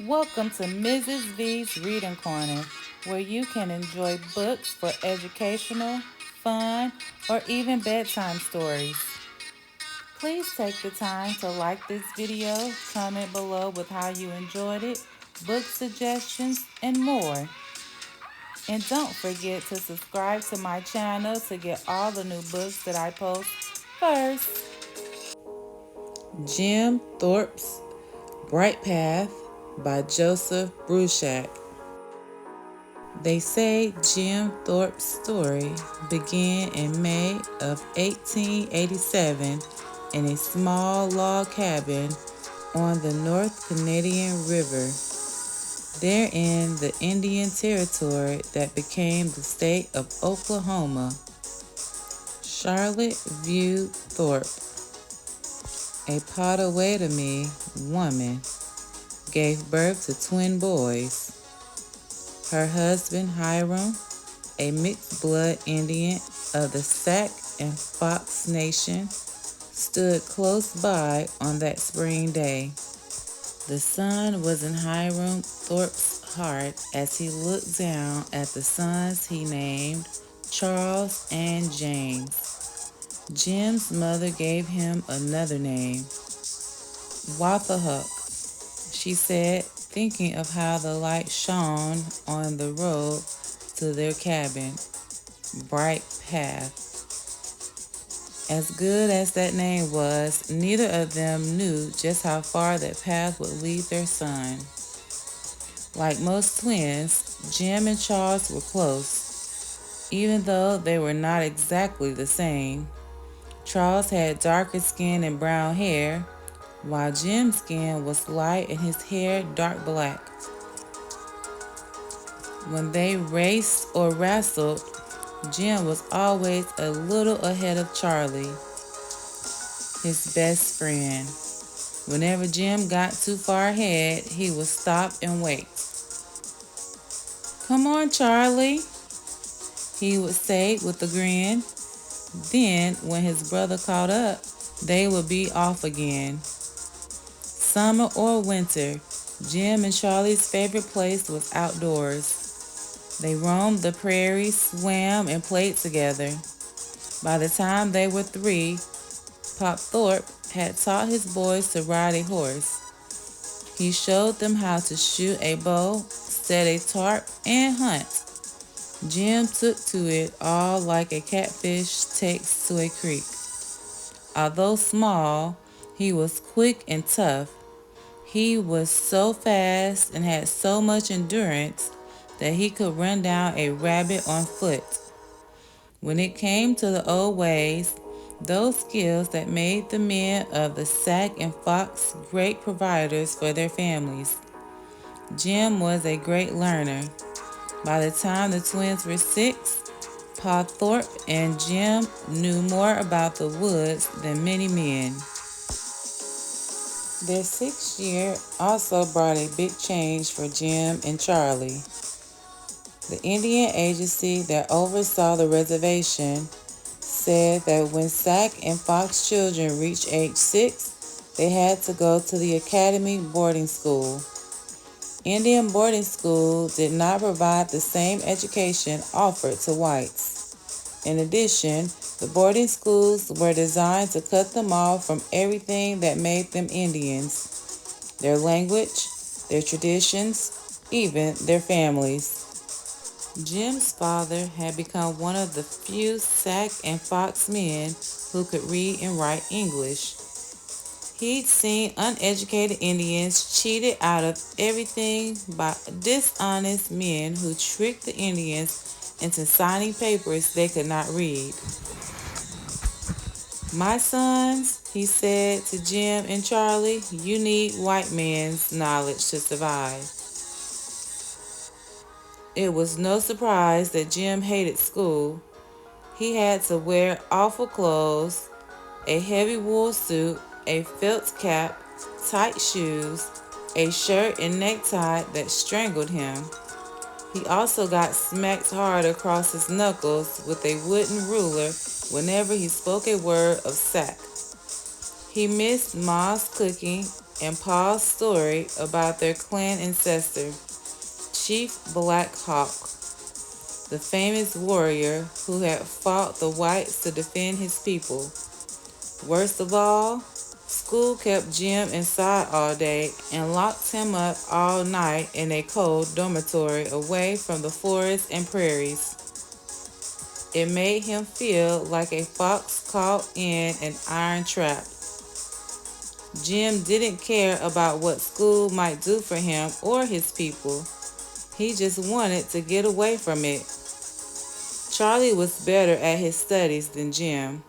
Welcome to Mrs. V's Reading Corner, where you can enjoy books for educational, fun, or even bedtime stories. Please take the time to like this video, comment below with how you enjoyed it, book suggestions, and more. And don't forget to subscribe to my channel to get all the new books that I post first. Jim Thorpe's Bright Path by Joseph Bruchac. They say Jim Thorpe's story began in May of 1887 in a small log cabin on the North Canadian River, there in the Indian Territory that became the state of Oklahoma. Charlotte View Thorpe, a Potawatomi woman, gave birth to twin boys. Her husband, Hiram, a mixed-blood Indian of the Sac and Fox Nation, stood close by on that spring day. The sun was in Hiram Thorpe's heart as he looked down at the sons he named Charles and James. Jim's mother gave him another name, Wathahuk, she said, thinking of how the light shone on the road to their cabin. Bright Path. As good as that name was, neither of them knew just how far that path would lead their son. Like most twins, Jim and Charles were close, even though they were not exactly the same. Charles had darker skin and brown hair, while Jim's skin was light and his hair dark black. When they raced or wrestled, Jim was always a little ahead of Charlie, his best friend. Whenever Jim got too far ahead, he would stop and wait. "Come on, Charlie," he would say with a grin. Then, when his brother caught up, they would be off again. Summer or winter, Jim and Charlie's favorite place was outdoors. They roamed the prairies, swam, and played together. By the time they were 3, Pop Thorpe had taught his boys to ride a horse. He showed them how to shoot a bow, set a tarp, and hunt. Jim took to it all like a catfish takes to a creek. Although small, he was quick and tough. He was so fast and had so much endurance that he could run down a rabbit on foot. When it came to the old ways, those skills that made the men of the Sac and Fox great providers for their families, Jim was a great learner. By the time the twins were 6, Pa Thorpe and Jim knew more about the woods than many men. Their 6th year also brought a big change for Jim and Charlie. The Indian agency that oversaw the reservation said that when Sac and Fox children reached age 6, they had to go to the academy boarding school. Indian boarding school did not provide the same education offered to whites. In addition, the boarding schools were designed to cut them off from everything that made them Indians: their language, their traditions, even their families. Jim's father had become one of the few Sac and Fox men who could read and write English. He'd seen uneducated Indians cheated out of everything by dishonest men who tricked the Indians into signing papers they could not read. "My sons," he said to Jim and Charlie, "you need white man's knowledge to survive." It was no surprise that Jim hated school. He had to wear awful clothes, a heavy wool suit, a felt cap, tight shoes, a shirt and necktie that strangled him. He also got smacked hard across his knuckles with a wooden ruler whenever he spoke a word of Sac. He missed Ma's cooking and Paul's story about their clan ancestor, Chief Black Hawk, the famous warrior who had fought the whites to defend his people. Worst of all, school kept Jim inside all day and locked him up all night in a cold dormitory away from the forests and prairies. It made him feel like a fox caught in an iron trap. Jim didn't care about what school might do for him or his people. He just wanted to get away from it. Charlie was better at his studies than Jim.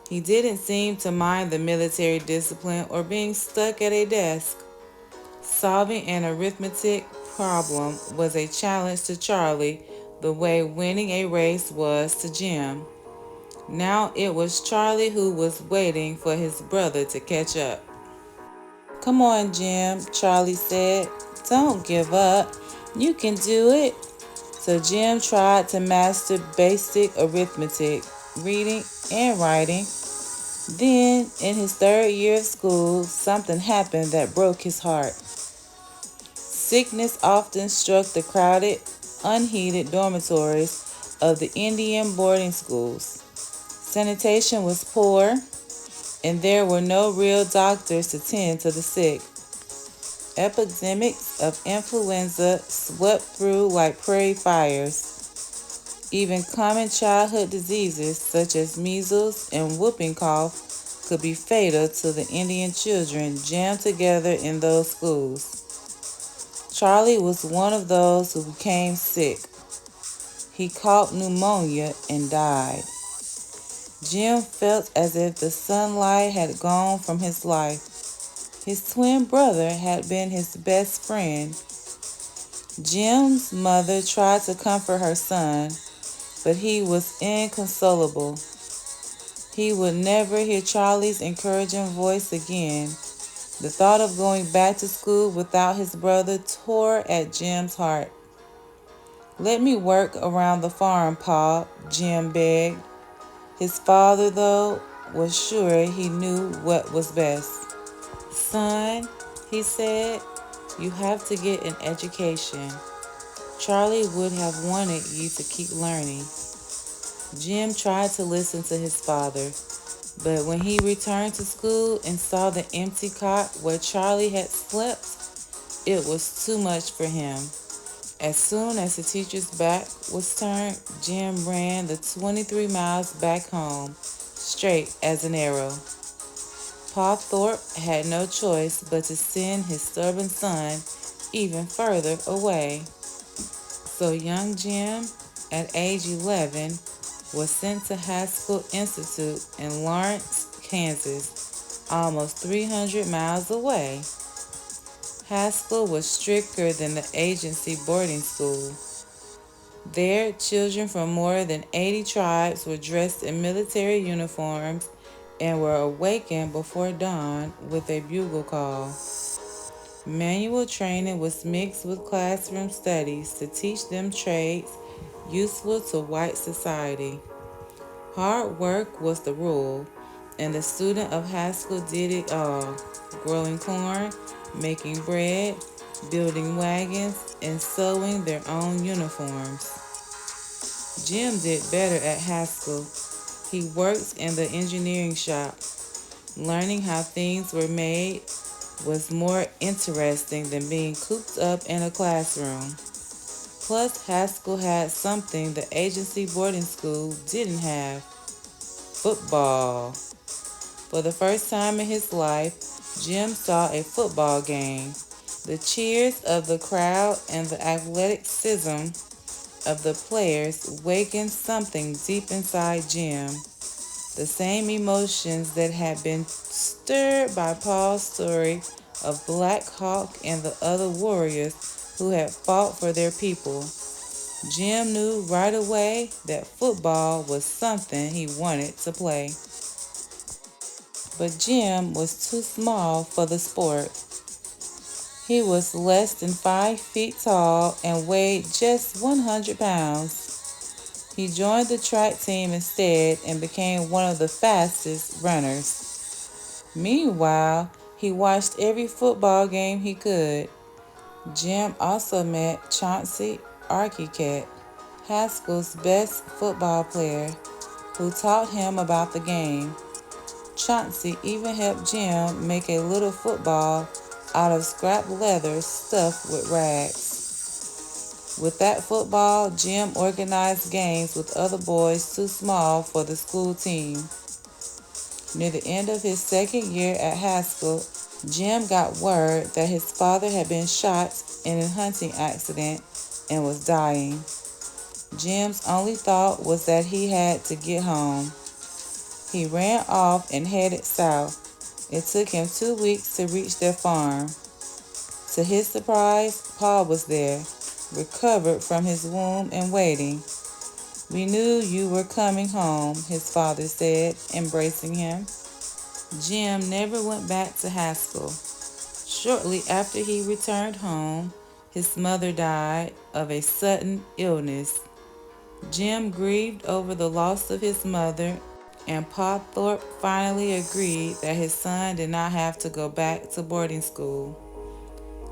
He didn't seem to mind the military discipline or being stuck at a desk. Solving an arithmetic problem was a challenge to Charlie the way winning a race was to Jim. Now it was Charlie who was waiting for his brother to catch up. "Come on, Jim," Charlie said. "Don't give up. You can do it." So Jim tried to master basic arithmetic, reading, and writing. Then, in his third year of school, something happened that broke his heart. Sickness often struck the crowded, unheated dormitories of the Indian boarding schools. Sanitation was poor, and there were no real doctors to tend to the sick. Epidemics of influenza swept through like prairie fires. Even common childhood diseases such as measles and whooping cough could be fatal to the Indian children jammed together in those schools. Charlie was one of those who became sick. He caught pneumonia and died. Jim felt as if the sunlight had gone from his life. His twin brother had been his best friend. Jim's mother tried to comfort her son, but he was inconsolable. He would never hear Charlie's encouraging voice again. The thought of going back to school without his brother tore at Jim's heart. "Let me work around the farm, Pa," Jim begged. His father, though, was sure he knew what was best. "Son," he said, "you have to get an education. Charlie would have wanted you to keep learning." Jim tried to listen to his father, but when he returned to school and saw the empty cot where Charlie had slept, it was too much for him. As soon as the teacher's back was turned, Jim ran the 23 miles back home, straight as an arrow. Pa Thorpe had no choice but to send his stubborn son even further away. So young Jim, at age 11, was sent to Haskell Institute in Lawrence, Kansas, almost 300 miles away. Haskell was stricter than the agency boarding school. There, children from more than 80 tribes were dressed in military uniforms and were awakened before dawn with a bugle call. Manual training was mixed with classroom studies to teach them trades useful to white society. Hard work was the rule, and the student of Haskell did it all: growing corn, making bread, building wagons, and sewing their own uniforms. Jim did better at Haskell. He worked in the engineering shop. Learning how things were made was more interesting than being cooped up in a classroom. Plus, Haskell had something the agency boarding school didn't have: football. For the first time in his life, Jim saw a football game. The cheers of the crowd and the athleticism of the players wakened something deep inside Jim. The same emotions that had been stirred by Paul's story of Black Hawk and the other warriors who had fought for their people. Jim knew right away that football was something he wanted to play. But Jim was too small for the sport. He was less than 5 feet tall and weighed just 100 pounds. He joined the track team instead and became one of the fastest runners. Meanwhile, He watched every football game he could. Jim also met Chauncey Archicat, Haskell's best football player, who taught him about the game. Chauncey even helped Jim make a little football out of scrap leather stuffed with rags. With that football, Jim organized games with other boys too small for the school team. Near the end of his second year at Haskell, Jim got word that his father had been shot in a hunting accident and was dying. Jim's only thought was that he had to get home. He ran off and headed south. It took him 2 weeks to reach their farm. To his surprise, Paul was there, recovered from his wound and waiting. "We knew you were coming home," his father said, embracing him. Jim never went back to Haskell. Shortly after he returned home, his mother died of a sudden illness. Jim grieved over the loss of his mother, and Pa Thorpe finally agreed that his son did not have to go back to boarding school.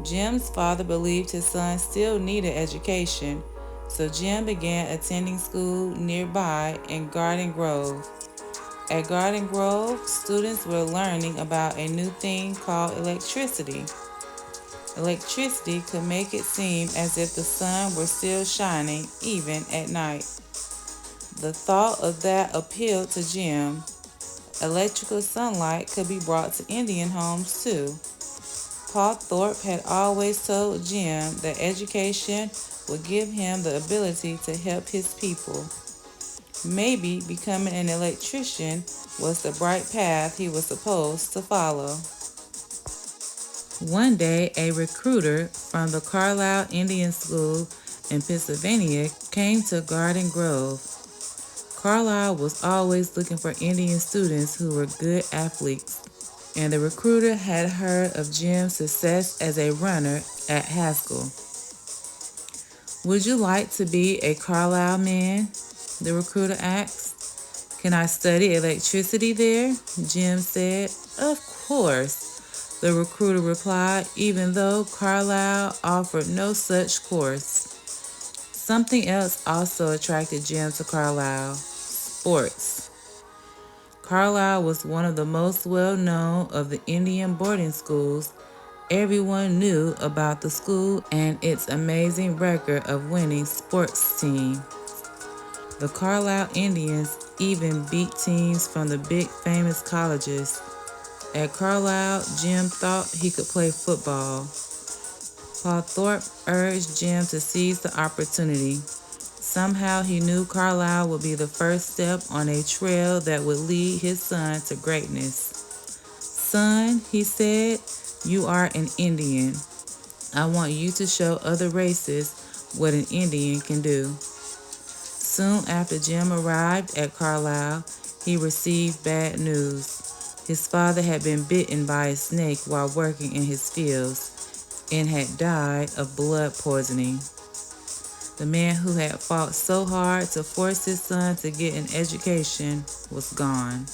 Jim's father believed his son still needed education, so Jim began attending school nearby in Garden Grove. At Garden Grove, students were learning about a new thing called electricity. Electricity could make it seem as if the sun were still shining even at night. The thought of that appealed to Jim. Electrical sunlight could be brought to Indian homes too. Paul Thorpe had always told Jim that education would give him the ability to help his people. Maybe becoming an electrician was the bright path he was supposed to follow. One day, a recruiter from the Carlisle Indian School in Pennsylvania came to Garden Grove. Carlisle was always looking for Indian students who were good athletes, and the recruiter had heard of Jim's success as a runner at Haskell. "Would you like to be a Carlisle man?" the recruiter asked. "Can I study electricity there?" Jim said. "Of course," the recruiter replied, even though Carlisle offered no such course. Something else also attracted Jim to Carlisle: sports. Carlisle was one of the most well-known of the Indian boarding schools. Everyone knew about the school and its amazing record of winning sports teams. The Carlisle Indians even beat teams from the big famous colleges. At Carlisle, Jim thought he could play football. Paul Thorpe urged Jim to seize the opportunity. Somehow he knew Carlisle would be the first step on a trail that would lead his son to greatness. "Son," he said, "you are an Indian. I want you to show other races what an Indian can do." Soon after Jim arrived at Carlisle, he received bad news. His father had been bitten by a snake while working in his fields and had died of blood poisoning. The man who had fought so hard to force his son to get an education was gone.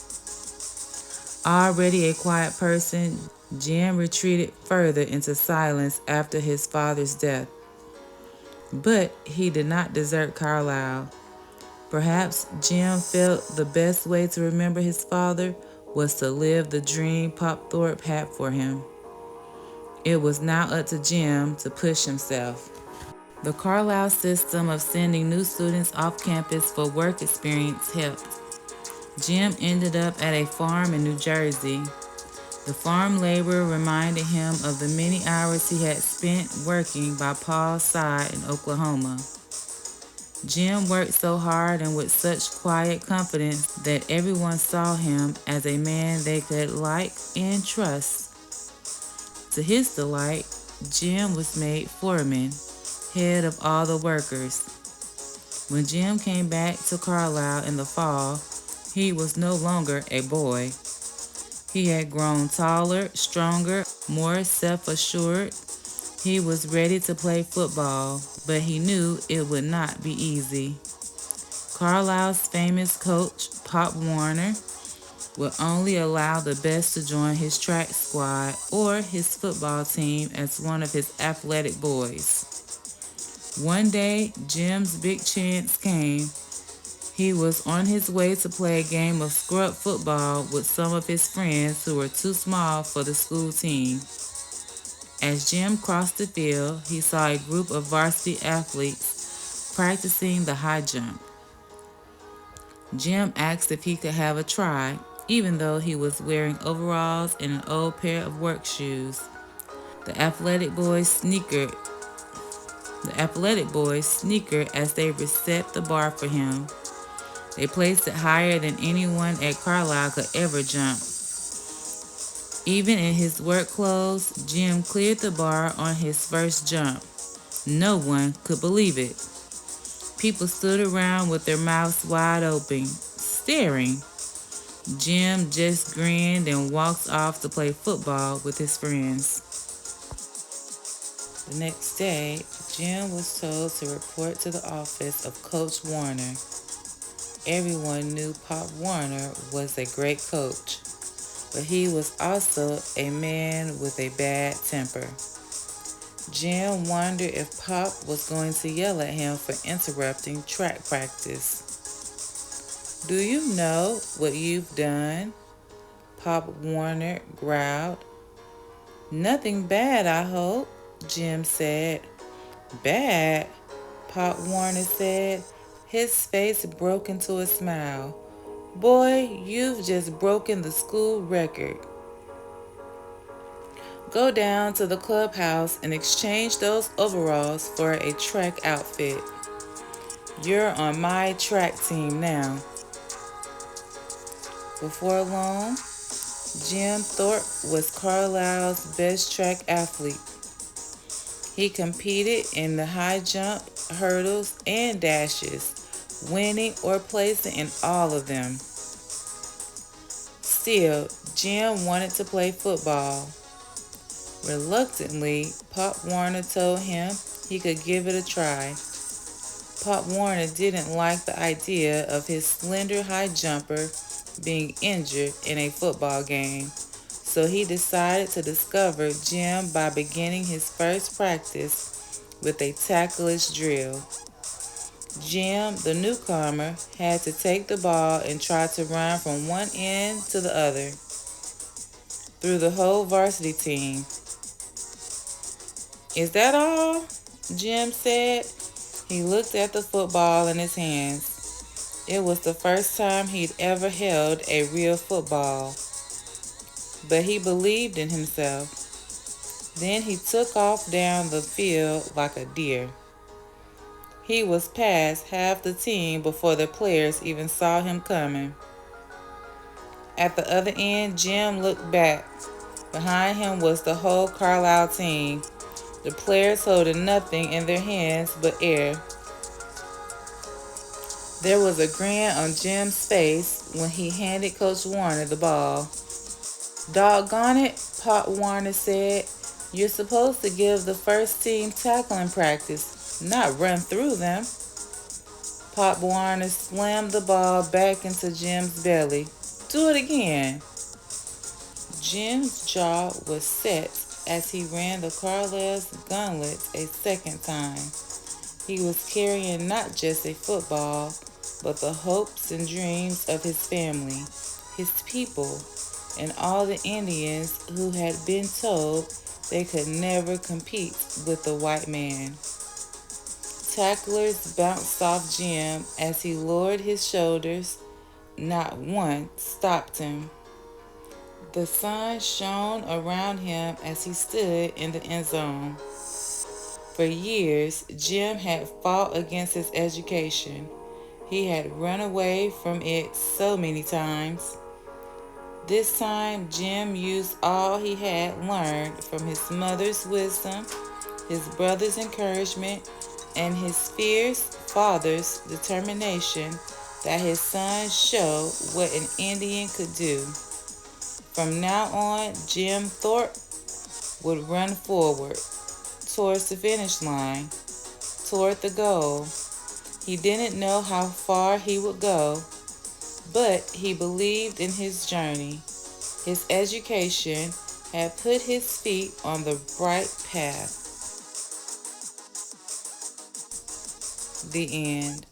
Already a quiet person, Jim retreated further into silence after his father's death. But he did not desert Carlisle. Perhaps Jim felt the best way to remember his father was to live the dream Pop Thorpe had for him. It was now up to Jim to push himself. The Carlisle system of sending new students off campus for work experience helped. Jim ended up at a farm in New Jersey. The farm labor reminded him of the many hours he had spent working by Paul's side in Oklahoma. Jim worked so hard and with such quiet confidence that everyone saw him as a man they could like and trust. To his delight, Jim was made foreman, head of all the workers. When Jim came back to Carlisle in the fall, he was no longer a boy. He had grown taller, stronger, more self-assured. He was ready to play football, but he knew it would not be easy. Carlisle's famous coach, Pop Warner, would only allow the best to join his track squad or his football team as one of his athletic boys. One day, Jim's big chance came. He was on his way to play a game of scrub football with some of his friends who were too small for the school team. As Jim crossed the field, he saw a group of varsity athletes practicing the high jump. Jim asked if he could have a try, even though he was wearing overalls and an old pair of work shoes. The athletic boys snickered as they reset the bar for him. They placed it higher than anyone at Carlisle could ever jump. Even in his work clothes, Jim cleared the bar on his first jump. No one could believe it. People stood around with their mouths wide open, staring. Jim just grinned and walked off to play football with his friends. The next day, Jim was told to report to the office of Coach Warner. Everyone knew Pop Warner was a great coach, but he was also a man with a bad temper. Jim wondered if Pop was going to yell at him for interrupting track practice. "Do you know what you've done?" Pop Warner growled. "Nothing bad, I hope," Jim said. "Bad?" Pop Warner said, his face broke into a smile. "Boy, you've just broken the school record. Go down to the clubhouse and exchange those overalls for a track outfit. You're on my track team now." Before long, Jim Thorpe was Carlisle's best track athlete. He competed in the high jump, hurdles, and dashes, winning or placing in all of them. Still, Jim wanted to play football. Reluctantly, Pop Warner told him he could give it a try. Pop Warner didn't like the idea of his slender high jumper being injured in a football game, so he decided to discover Jim by beginning his first practice with a tacklish drill. Jim, the newcomer, had to take the ball and try to run from one end to the other through the whole varsity team. "Is that all?" Jim said. He looked at the football in his hands. It was the first time he'd ever held a real football, but he believed in himself. Then he took off down the field like a deer. He was past half the team before the players even saw him coming. At the other end, Jim looked back. Behind him was the whole Carlisle team, the players holding nothing in their hands but air. There was a grin on Jim's face when he handed Coach Warner the ball. "Doggone it," Pop Warner said. "You're supposed to give the first team tackling practice, not run through them." Pop Warner slammed the ball back into Jim's belly. "Do it again." Jim's jaw was set as he ran the Carlisle's gauntlet a second time. He was carrying not just a football, but the hopes and dreams of his family, his people, and all the Indians who had been told they could never compete with the white man. Tacklers bounced off Jim as he lowered his shoulders. Not one stopped him. The sun shone around him as he stood in the end zone. For years, Jim had fought against his education. He had run away from it so many times. This time, Jim used all he had learned from his mother's wisdom, his brother's encouragement, and his fierce father's determination that his son showed what an Indian could do. From now on, Jim Thorpe would run forward, towards the finish line, toward the goal. He didn't know how far he would go, but he believed in his journey. His education had put his feet on the bright path. The end.